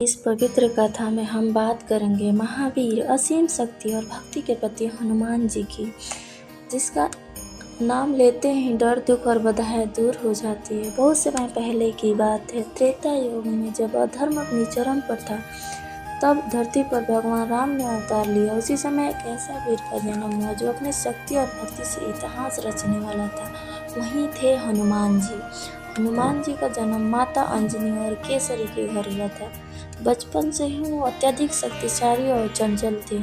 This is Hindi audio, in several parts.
इस पवित्र कथा में हम बात करेंगे महावीर, असीम शक्ति और भक्ति के प्रति हनुमान जी की, जिसका नाम लेते ही डर, दुख और बधाई दूर हो जाती है। बहुत समय पहले की बात है, त्रेता युग में जब अधर्म अपनी चरम पर था, तब धरती पर भगवान राम ने अवतार लिया। उसी समय एक ऐसा वीर का जन्म हुआ जो अपने शक्ति और भक्ति से इतिहास रचने वाला था। वहीं थे हनुमान जी। हनुमान जी का जन्म माता अंजनी और केसरी के घर हुआ था। बचपन से ही वो अत्यधिक शक्तिशाली और चंचल थे।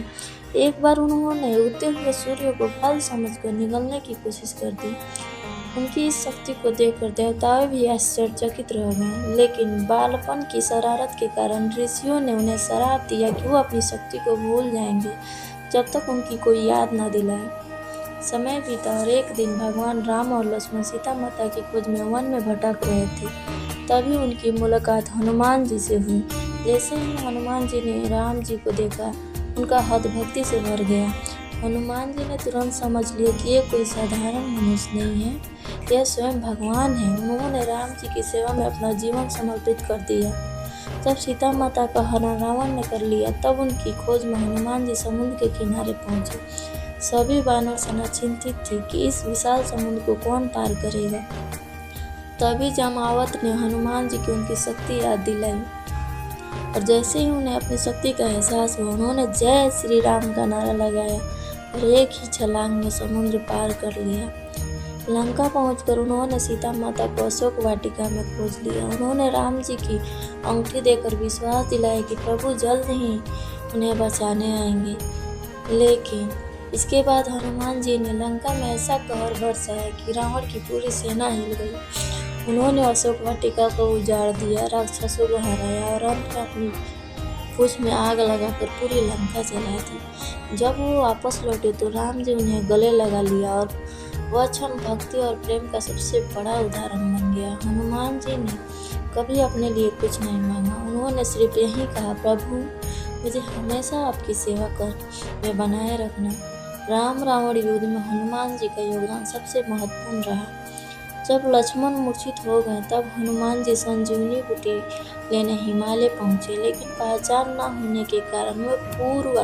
एक बार उन्होंने उगते हुए सूर्य को फल समझकर निगलने की कोशिश कर दी। उनकी इस शक्ति को देखकर देवताएं भी आश्चर्यचकित रह गए, लेकिन बालपन की शरारत के कारण ऋषियों ने उन्हें श्राप दिया कि वो अपनी शक्ति को भूल जाएंगे जब तक उनकी कोई याद न दिलाए। समय बीता और एक दिन भगवान राम और लक्ष्मण सीता माता की खोज में वन में भटक रहे थे। तभी उनकी मुलाकात हनुमान जी से हुई। जैसे ही हनुमान जी ने राम जी को देखा, उनका हृदय भक्ति से भर गया। हनुमान जी ने तुरंत समझ लिया कि ये कोई साधारण मनुष्य नहीं है, यह स्वयं भगवान है। उन्होंने राम जी की सेवा में अपना जीवन समर्पित कर दिया। जब सीता माता का हरण रावण ने कर लिया, तब उनकी खोज में हनुमान जी समुद्र के किनारे पहुंचे। सभी वानर सेना चिंतित थी कि इस विशाल समुद्र को कौन पार करेगा। तभी जमावत ने हनुमान जी की उनकी शक्ति याद दिलाई, और जैसे ही उन्हें अपनी शक्ति का एहसास हुआ, उन्होंने जय श्री राम का नारा लगाया और एक ही छलांग में समुद्र पार कर लिया। लंका पहुंचकर उन्होंने सीता माता को अशोक वाटिका में खोज लिया। उन्होंने राम जी की अंगूठी देकर विश्वास दिलाया कि प्रभु जल्द ही उन्हें बचाने आएंगे। लेकिन इसके बाद हनुमान जी ने लंका में ऐसा कहर बरसाया कि रावण की पूरी सेना हिल गई। उन्होंने अशोक वाटिका को उजाड़ दिया, राक्षसों को हराया और अंत में अपनी पूंछ में आग लगाकर पूरी लंका जला दी। जब वो वापस लौटे तो राम जी उन्हें गले लगा लिया, और वह क्षण भक्ति और प्रेम का सबसे बड़ा उदाहरण बन गया। हनुमान जी ने कभी अपने लिए कुछ नहीं मांगा। उन्होंने सिर्फ यही कहा, प्रभु मुझे हमेशा आपकी सेवा कर में बनाए रखना। राम रावण युद्ध में हनुमान जी का योगदान सबसे महत्वपूर्ण रहा। जब लक्ष्मण मूर्छित हो गए, तब हनुमान जी संजीवनी बूटी लेने हिमालय पहुंचे, लेकिन पहचान न होने के कारण वे पूर्व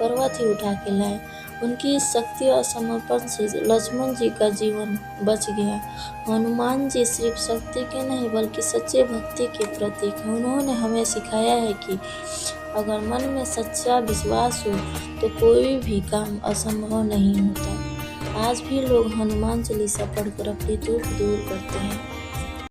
पर्वत ही उठा के लाए। उनकी इस शक्ति और समर्पण से लक्ष्मण जी का जीवन बच गया। हनुमान जी सिर्फ शक्ति के नहीं बल्कि सच्चे भक्ति के प्रतीक हैं। उन्होंने हमें सिखाया है कि अगर मन में सच्चा विश्वास हो तो कोई भी काम असंभव नहीं होता। आज भी लोग हनुमान चालीसा पढ़कर अपनी दुख दूर करते हैं।